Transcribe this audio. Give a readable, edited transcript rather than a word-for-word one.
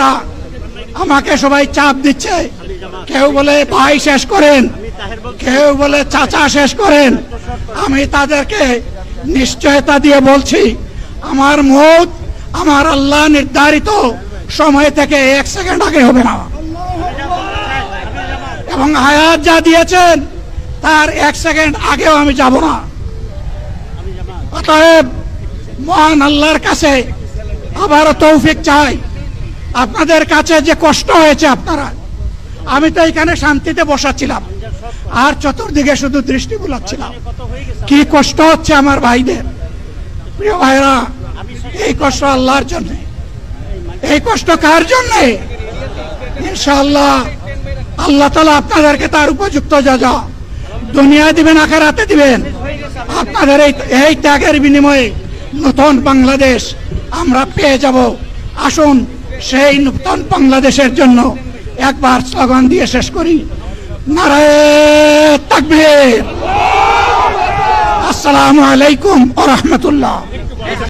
ভাইরা আমাকে সবাই চাপ দিচ্ছে, কেউ বলে ভাই শেষ করেন, কেউ বলে চাচা শেষ করেন। আমি তাদেরকে নিশ্চয়তা দিয়ে বলছি, আমার মৌত আমার আল্লাহ নির্ধারিত সময় থেকে 1 সেকেন্ড আগে হবে না, এবং হায়াত যা দিয়েছেন তার 1 সেকেন্ড আগেও আমি যাব না। অতএব মহান আল্লাহর কাছে আবারও তৌফিক চাই। আপনাদের কাছে যে কষ্ট হয়েছে আপনারা, আমি তো এখানে শান্তিতে বসাচ্ছিলাম আর চতুর্দিকে শুধু দৃষ্টি বুলাচ্ছিলাম, কি কষ্ট হচ্ছে আমার ভাইদের। প্রিয় ভাইরা, এই কষ্ট আল্লাহর জন্য। এই কষ্ট কার জন্য? ইনশাআল্লাহ আল্লাহ তাআলা আপনাদেরকে তার উপযুক্ত যাজা দুনিয়ায় দিবেন, আখিরাতে দিবেন। আপনাদের এই ত্যাগের বিনিময়ে নতুন বাংলাদেশ আমরা পেয়ে যাব। আসুন সেই নতুন বাংলাদেশের জন্য একবার স্লোগান দিয়ে শেষ করি, নারায়ে তাকবীর। আসসালামু আলাইকুম ওয়া রাহমাতুল্লাহ।